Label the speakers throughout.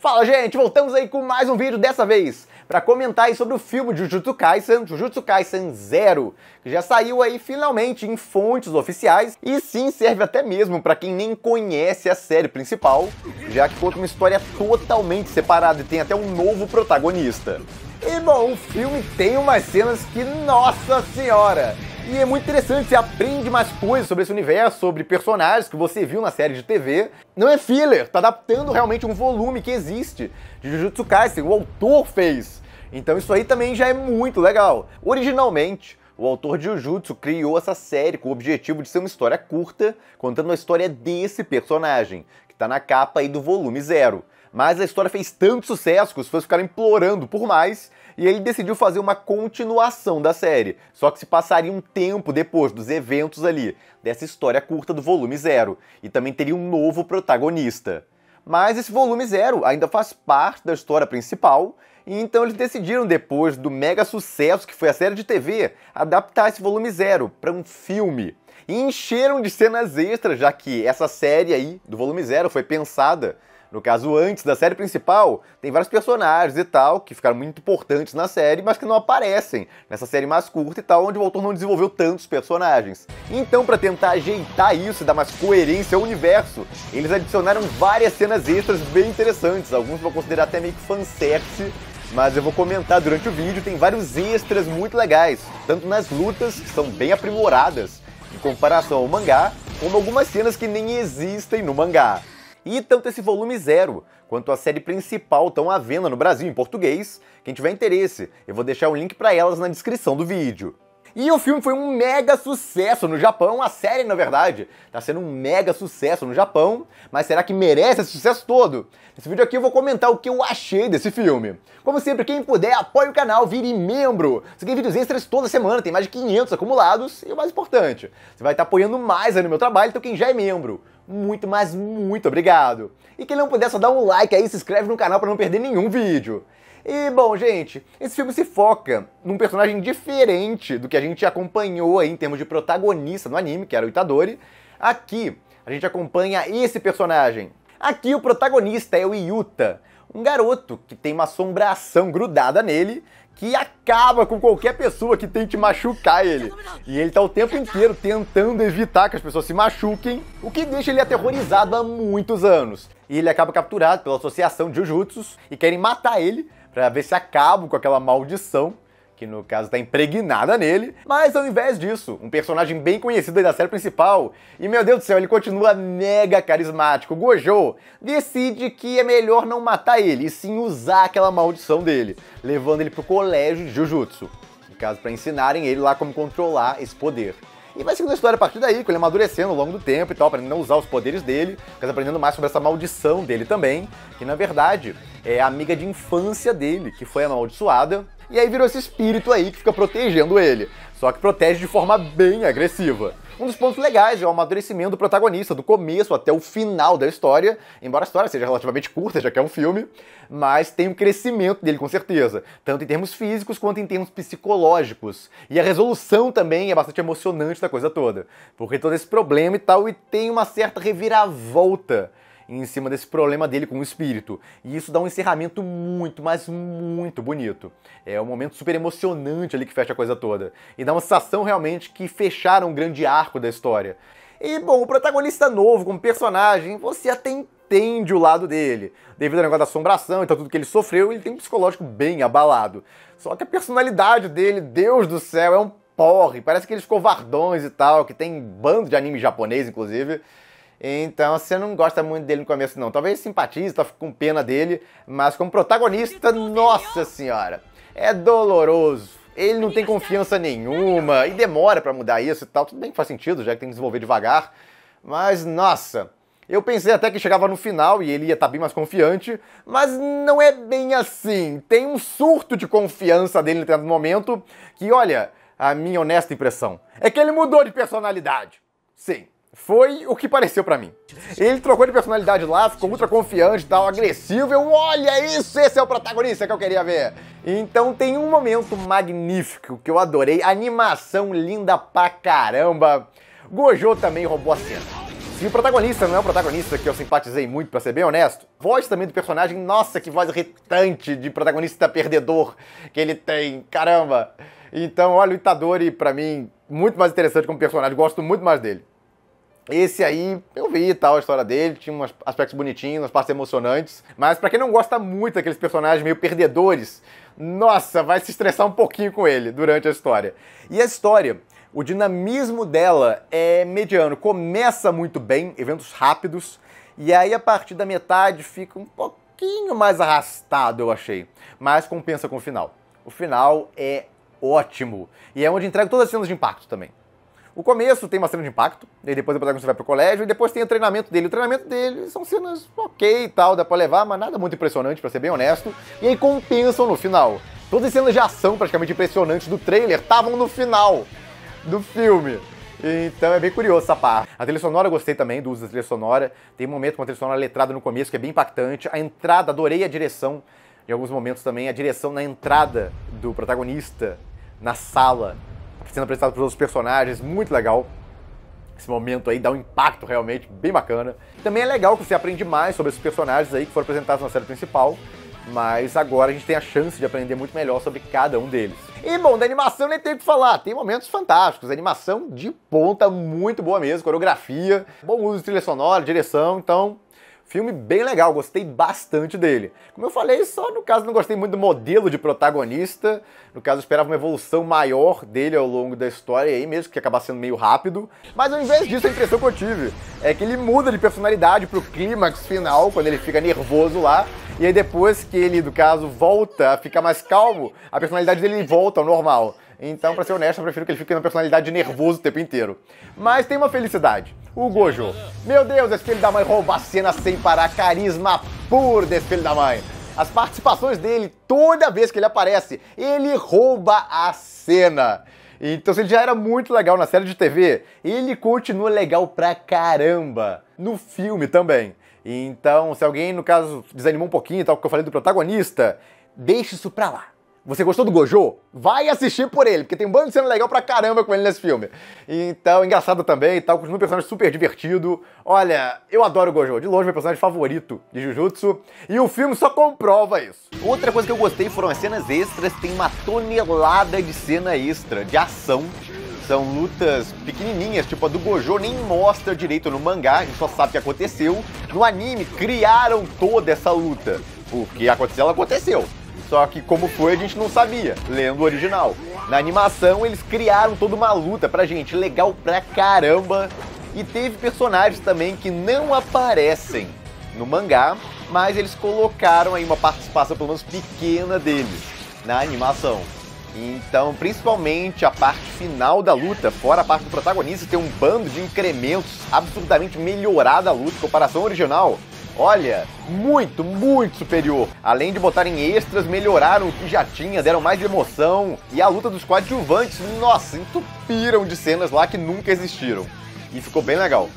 Speaker 1: Fala, gente, voltamos aí com mais um vídeo, dessa vez para comentar aí sobre o filme de Jujutsu Kaisen Zero, que já saiu aí finalmente em fontes oficiais e sim serve até mesmo para quem nem conhece a série principal, já que conta uma história totalmente separada e tem até um novo protagonista. E bom, o filme tem umas cenas que, nossa senhora! E é muito interessante, você aprende mais coisas sobre esse universo, sobre personagens que você viu na série de TV. Não é filler, tá adaptando realmente um volume que existe de Jujutsu Kaisen, o autor fez. Então isso aí também já é muito legal. Originalmente, o autor de Jujutsu criou essa série com o objetivo de ser uma história curta, contando a história desse personagem, que tá na capa aí do volume 0. Mas a história fez tanto sucesso que os fãs ficaram implorando por mais, e ele decidiu fazer uma continuação da série, só que se passaria um tempo depois dos eventos ali, dessa história curta do volume 0, e também teria um novo protagonista. Mas esse volume 0 ainda faz parte da história principal, e então eles decidiram, depois do mega sucesso que foi a série de TV, adaptar esse volume 0 para um filme. E encheram de cenas extras, já que essa série aí, do volume 0, foi pensada, no caso, antes da série principal, tem vários personagens e tal, que ficaram muito importantes na série, mas que não aparecem nessa série mais curta e tal, onde o autor não desenvolveu tantos personagens. Então, para tentar ajeitar isso e dar mais coerência ao universo, eles adicionaram várias cenas extras bem interessantes. Alguns vão considerar até meio que fanservice, mas eu vou comentar durante o vídeo. Tem vários extras muito legais, tanto nas lutas, que são bem aprimoradas em comparação ao mangá, como algumas cenas que nem existem no mangá. E tanto esse volume 0 quanto a série principal estão à venda no Brasil em português. Quem tiver interesse, eu vou deixar o link para elas na descrição do vídeo. E o filme foi um mega sucesso no Japão, a série, na verdade, tá sendo um mega sucesso no Japão, mas será que merece esse sucesso todo? Nesse vídeo aqui eu vou comentar o que eu achei desse filme. Como sempre, quem puder, apoie o canal, vire membro. Você tem vídeos extras toda semana, tem mais de 500 acumulados, e o mais importante, você vai estar apoiando mais aí no meu trabalho, então quem já é membro, muito, mas muito obrigado. E quem não puder, só dá um like aí, se inscreve no canal para não perder nenhum vídeo. E, bom, gente, esse filme se foca num personagem diferente do que a gente acompanhou aí em termos de protagonista no anime, que era o Itadori. Aqui, a gente acompanha esse personagem. Aqui o protagonista é o Yuta, um garoto que tem uma assombração grudada nele, que acaba com qualquer pessoa que tente machucar ele. E ele tá o tempo inteiro tentando evitar que as pessoas se machuquem, o que deixa ele aterrorizado há muitos anos. E ele acaba capturado pela associação de Jujutsus e querem matar ele pra ver se acabam com aquela maldição, que no caso tá impregnada nele. Mas ao invés disso, um personagem bem conhecido aí da série principal, e meu Deus do céu, ele continua mega carismático, Gojo, decide que é melhor não matar ele, e sim usar aquela maldição dele, levando ele pro colégio de Jujutsu, no caso pra ensinarem ele lá como controlar esse poder. E vai seguindo a história a partir daí, com ele amadurecendo ao longo do tempo e tal, aprendendo a usar os poderes dele, aprendendo mais sobre essa maldição dele também, que na verdade é a amiga de infância dele, que foi amaldiçoada, e aí virou esse espírito aí que fica protegendo ele, só que protege de forma bem agressiva. Um dos pontos legais é o amadurecimento do protagonista, do começo até o final da história, embora a história seja relativamente curta, já que é um filme, mas tem um crescimento dele com certeza, tanto em termos físicos quanto em termos psicológicos. E a resolução também é bastante emocionante da coisa toda, porque todo esse problema e tal, e tem uma certa reviravolta em cima desse problema dele com o espírito. E isso dá um encerramento muito, mas muito bonito. É um momento super emocionante ali que fecha a coisa toda. E dá uma sensação realmente que fecharam um grande arco da história. E, bom, o protagonista novo como personagem, você até entende o lado dele. Devido ao negócio da assombração e tal, tudo que ele sofreu, ele tem um psicológico bem abalado. Só que a personalidade dele, Deus do céu, é um porre. Parece aqueles covardões e tal, que tem bando de anime japonês, inclusive. Então você não gosta muito dele no começo não, talvez simpatize, tá com pena dele, mas como protagonista, nossa senhora, é doloroso. Ele não tem confiança nenhuma e demora pra mudar isso e tal, tudo bem que faz sentido, já que tem que desenvolver devagar, mas nossa, eu pensei até que chegava no final e ele ia estar bem mais confiante, mas não é bem assim. Tem um surto de confiança dele no momento que, olha, a minha honesta impressão é que ele mudou de personalidade, sim. Foi o que pareceu pra mim. Ele trocou de personalidade lá, ficou ultra confiante e tal, agressivo. Olha isso, esse é o protagonista que eu queria ver. Então tem um momento magnífico que eu adorei. Animação linda pra caramba. Gojo também roubou a cena. E o protagonista não é um protagonista que eu simpatizei muito, pra ser bem honesto. Voz também do personagem, nossa, que voz irritante de protagonista perdedor que ele tem, caramba. Então, olha, o Itadori, pra mim, muito mais interessante como personagem, gosto muito mais dele. Esse aí, eu vi e tal, a história dele, tinha uns aspectos bonitinhos, umas partes emocionantes, mas pra quem não gosta muito daqueles personagens meio perdedores, nossa, vai se estressar um pouquinho com ele durante a história. E a história, o dinamismo dela é mediano, começa muito bem, eventos rápidos, e aí a partir da metade fica um pouquinho mais arrastado, eu achei, mas compensa com o final. O final é ótimo, e é onde entrega todas as cenas de impacto também. O começo tem uma cena de impacto, e depois o protagonista vai pro colégio, e depois tem o treinamento dele. O treinamento dele são cenas ok e tal, dá pra levar, mas nada muito impressionante, pra ser bem honesto. E aí compensam no final. Todas as cenas de ação praticamente impressionantes do trailer estavam no final do filme. Então é bem curioso essa parte. A trilha sonora eu gostei também do uso da trilha sonora. Tem um momento com uma trilha sonora letrada no começo que é bem impactante. A entrada, adorei a direção. Em alguns momentos também, a direção na entrada do protagonista na sala, sendo apresentado para os outros personagens, muito legal. Esse momento aí dá um impacto realmente bem bacana. Também é legal que você aprende mais sobre esses personagens aí que foram apresentados na série principal, mas agora a gente tem a chance de aprender muito melhor sobre cada um deles. E bom, da animação nem tem o que falar, tem momentos fantásticos, animação de ponta, muito boa mesmo, coreografia, bom uso de trilha sonora, direção, então filme bem legal, gostei bastante dele. Como eu falei, só no caso não gostei muito do modelo de protagonista. No caso, eu esperava uma evolução maior dele ao longo da história aí, mesmo que acabasse sendo meio rápido. Mas ao invés disso, a impressão que eu tive é que ele muda de personalidade pro clímax final, quando ele fica nervoso lá. E aí depois que ele, no caso, volta a ficar mais calmo, a personalidade dele volta ao normal. Então, pra ser honesto, eu prefiro que ele fique na personalidade de nervoso o tempo inteiro. Mas tem uma felicidade. O Gojo. Meu Deus, esse filho da mãe rouba a cena sem parar. Carisma puro desse filho da mãe. As participações dele, toda vez que ele aparece, ele rouba a cena. Então, se ele já era muito legal na série de TV, ele continua legal pra caramba no filme também. Então, se alguém, no caso, desanimou um pouquinho, tal, que eu falei do protagonista, deixe isso pra lá. Você gostou do Gojo? Vai assistir por ele, porque tem um bando de cena legal pra caramba com ele nesse filme. Então, engraçado também e tal, continua um personagem super divertido. Olha, eu adoro o Gojo, de longe meu personagem favorito de Jujutsu, e o filme só comprova isso. Outra coisa que eu gostei foram as cenas extras, tem uma tonelada de cena extra, de ação. São lutas pequenininhas, tipo a do Gojo nem mostra direito no mangá, a gente só sabe o que aconteceu. No anime, criaram toda essa luta, porque aconteceu, ela aconteceu. Só que como foi a gente não sabia, lendo o original. Na animação eles criaram toda uma luta pra gente, legal pra caramba. E teve personagens também que não aparecem no mangá, mas eles colocaram aí uma participação pelo menos pequena deles na animação. Então, principalmente a parte final da luta, fora a parte do protagonista, tem um bando de incrementos absurdamente melhorada a luta em comparação ao original. Olha, muito, muito superior. Além de botarem extras, melhoraram o que já tinha, deram mais emoção. E a luta dos coadjuvantes, nossa, entupiram de cenas lá que nunca existiram. E ficou bem legal.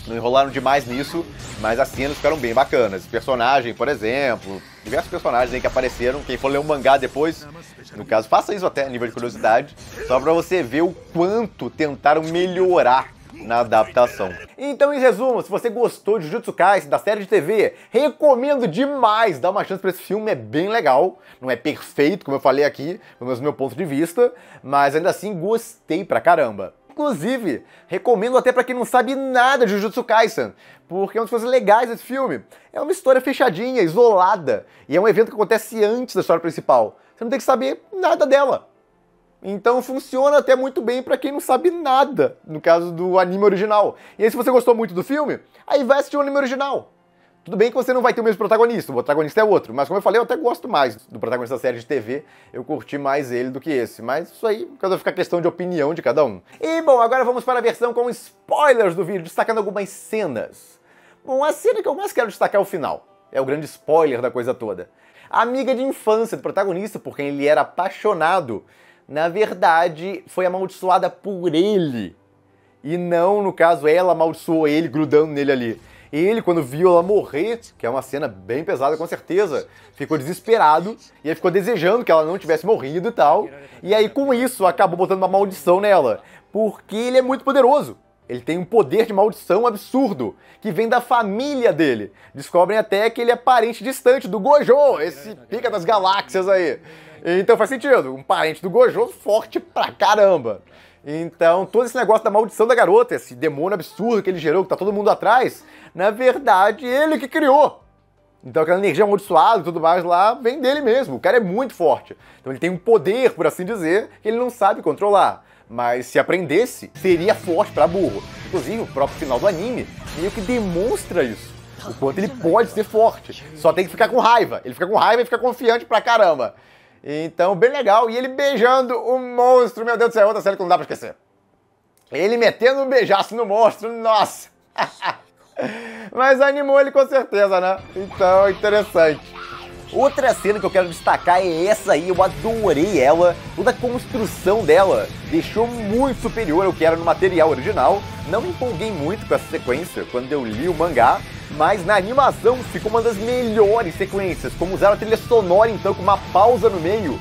Speaker 1: Não enrolaram demais nisso, mas as cenas ficaram bem bacanas. Personagem, por exemplo, diversos personagens aí que apareceram. Quem for ler o mangá depois, no caso, faça isso até a nível de curiosidade, só pra você ver o quanto tentaram melhorar na adaptação. Então, em resumo, se você gostou de Jujutsu Kaisen, da série de TV, recomendo demais dar uma chance pra esse filme, é bem legal. Não é perfeito, como eu falei aqui, pelo menos do meu ponto de vista, mas ainda assim gostei pra caramba. Inclusive, recomendo até pra quem não sabe nada de Jujutsu Kaisen, porque é uma das coisas legais desse filme. É uma história fechadinha, isolada, e é um evento que acontece antes da história principal. Você não tem que saber nada dela. Então funciona até muito bem pra quem não sabe nada, no caso do anime original. E aí se você gostou muito do filme, aí vai assistir o anime original. Tudo bem que você não vai ter o mesmo protagonista, o protagonista é outro, mas como eu falei, eu até gosto mais do protagonista da série de TV, eu curti mais ele do que esse, mas isso aí, cada fica questão de opinião de cada um. E bom, agora vamos para a versão com spoilers do vídeo, destacando algumas cenas. Bom, a cena que eu mais quero destacar é o final, é o grande spoiler da coisa toda. A amiga de infância do protagonista, por quem ele era apaixonado, na verdade, foi amaldiçoada por ele. E não, no caso, ela amaldiçoou ele, grudando nele ali. Ele, quando viu ela morrer, que é uma cena bem pesada com certeza, ficou desesperado e aí ficou desejando que ela não tivesse morrido e tal. E aí, com isso, acabou botando uma maldição nela. Porque ele é muito poderoso. Ele tem um poder de maldição absurdo, que vem da família dele. Descobrem até que ele é parente distante do Gojo, esse pica das galáxias aí. Então faz sentido, um parente do Gojo forte pra caramba. Então todo esse negócio da maldição da garota, esse demônio absurdo que ele gerou, que tá todo mundo atrás, na verdade ele que criou. Então aquela energia amaldiçoada e tudo mais lá vem dele mesmo, o cara é muito forte. Então ele tem um poder, por assim dizer, que ele não sabe controlar. Mas se aprendesse, seria forte pra burro. Inclusive, o próprio final do anime meio que demonstra isso. O quanto ele pode ser forte. Só tem que ficar com raiva. Ele fica com raiva e fica confiante pra caramba. Então, bem legal. E ele beijando o monstro. Meu Deus do céu, outra série que não dá pra esquecer. Ele metendo um beijaço no monstro. Nossa! Mas animou ele com certeza, né? Então, interessante. Outra cena que eu quero destacar é essa aí, eu adorei ela, toda a construção dela deixou muito superior ao que era no material original. Não me empolguei muito com essa sequência quando eu li o mangá, mas na animação ficou uma das melhores sequências, como usar a trilha sonora então com uma pausa no meio.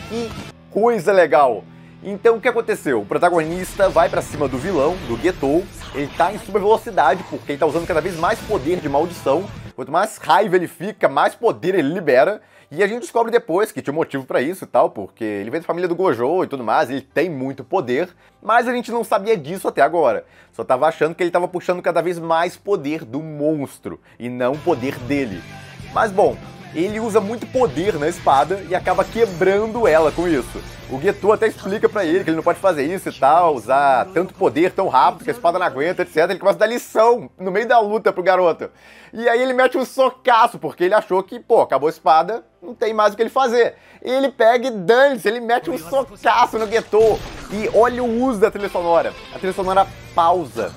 Speaker 1: Que coisa legal! Então o que aconteceu? O protagonista vai pra cima do vilão, do Getou, ele tá em super velocidade porque ele tá usando cada vez mais poder de maldição. Quanto mais raiva ele fica, mais poder ele libera. E a gente descobre depois que tinha um motivo pra isso e tal, porque ele vem da família do Gojo e tudo mais, ele tem muito poder, mas a gente não sabia disso até agora. Só tava achando que ele tava puxando cada vez mais poder do monstro, e não o poder dele. Mas bom, ele usa muito poder na espada e acaba quebrando ela com isso. O Getou até explica pra ele que ele não pode fazer isso e tal, usar tanto poder tão rápido que a espada não aguenta, etc. Ele começa a dar lição no meio da luta pro garoto. E aí ele mete um socaço, porque ele achou que, pô, acabou a espada, não tem mais o que ele fazer. E ele pega e dane-se, ele mete um socaço no Getou. E olha o uso da trilha sonora. A trilha sonora pausa.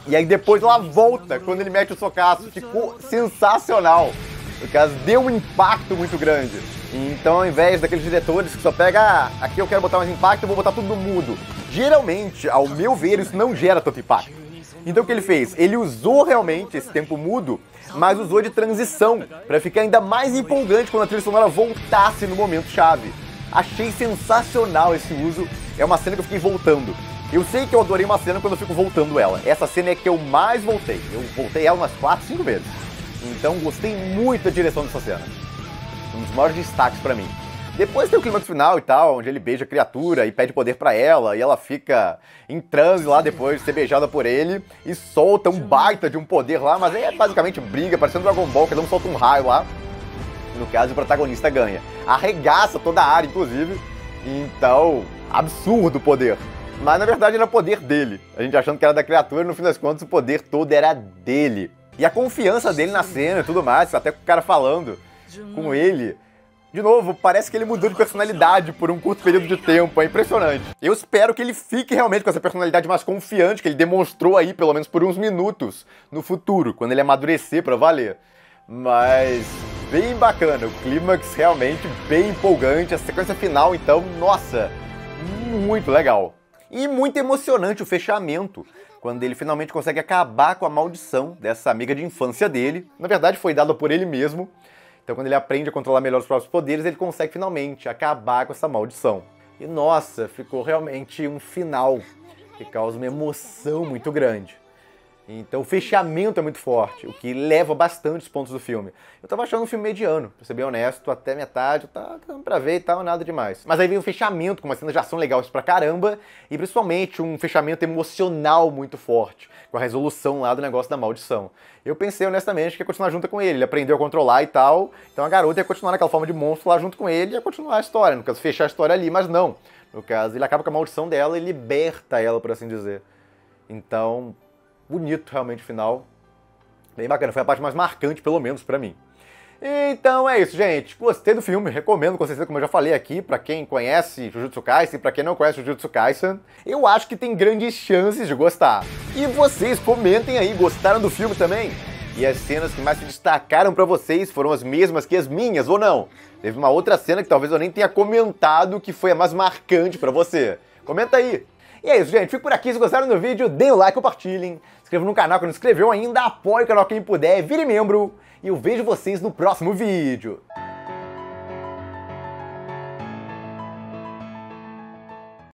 Speaker 1: E aí depois ela volta quando ele mete o socaço. Ficou sensacional. No caso, deu um impacto muito grande. Então, ao invés daqueles diretores que só pega, aqui eu quero botar mais impacto, eu vou botar tudo no mudo. Geralmente, ao meu ver, isso não gera tanto impacto. Então o que ele fez? Ele usou realmente esse tempo mudo, mas usou de transição, para ficar ainda mais empolgante quando a trilha sonora voltasse no momento chave. Achei sensacional esse uso, é uma cena que eu fiquei voltando. Eu sei que eu adorei uma cena quando eu fico voltando ela. Essa cena é que eu mais voltei. Eu voltei ela umas 4, 5 vezes. Então gostei muito da direção dessa cena. Um dos maiores destaques pra mim. Depois tem o clímax final e tal, onde ele beija a criatura e pede poder pra ela, e ela fica em transe lá depois de ser beijada por ele, e solta um baita de um poder lá, mas aí é basicamente briga, parecendo Dragon Ball, cada um solta um raio lá. No caso, o protagonista ganha. Arregaça toda a área, inclusive. Então, absurdo o poder. Mas na verdade era o poder dele. A gente achando que era da criatura, no fim das contas o poder todo era dele. E a confiança dele na cena e tudo mais, até com o cara falando com ele. De novo, parece que ele mudou de personalidade por um curto período de tempo, é impressionante. Eu espero que ele fique realmente com essa personalidade mais confiante, que ele demonstrou aí, pelo menos por uns minutos, no futuro, quando ele amadurecer pra valer. Mas bem bacana, o clímax realmente bem empolgante, a sequência final, então, nossa, muito legal. E muito emocionante o fechamento, quando ele finalmente consegue acabar com a maldição dessa amiga de infância dele. Na verdade, foi dada por ele mesmo. Então, quando ele aprende a controlar melhor os próprios poderes, ele consegue finalmente acabar com essa maldição. E, nossa, ficou realmente um final que causa uma emoção muito grande. Então, o fechamento é muito forte, o que leva bastante os pontos do filme. Eu tava achando um filme mediano, pra ser bem honesto, até metade, tá dando pra ver e tal, nada demais. Mas aí vem o fechamento, com uma cena de ação legal pra caramba, e principalmente um fechamento emocional muito forte, com a resolução lá do negócio da maldição. Eu pensei honestamente que ia continuar junto com ele aprendeu a controlar e tal, então a garota ia continuar naquela forma de monstro lá junto com ele e ia continuar a história, no caso, fechar a história ali, mas não. No caso, ele acaba com a maldição dela e liberta ela, por assim dizer. Então, bonito realmente o final. Bem bacana, foi a parte mais marcante, pelo menos pra mim. Então é isso, gente. Gostei do filme, recomendo com certeza, como eu já falei aqui, pra quem conhece Jujutsu Kaisen e pra quem não conhece Jujutsu Kaisen, eu acho que tem grandes chances de gostar. E vocês comentem aí, gostaram do filme também? E as cenas que mais se destacaram pra vocês foram as mesmas que as minhas, ou não? Teve uma outra cena que talvez eu nem tenha comentado que foi a mais marcante pra você. Comenta aí! E é isso, gente. Fico por aqui. Se gostaram do vídeo, deem o like, compartilhem. Se inscrevam no canal que não se inscreveu ainda. Apoie o canal quem puder. Vire membro. E eu vejo vocês no próximo vídeo.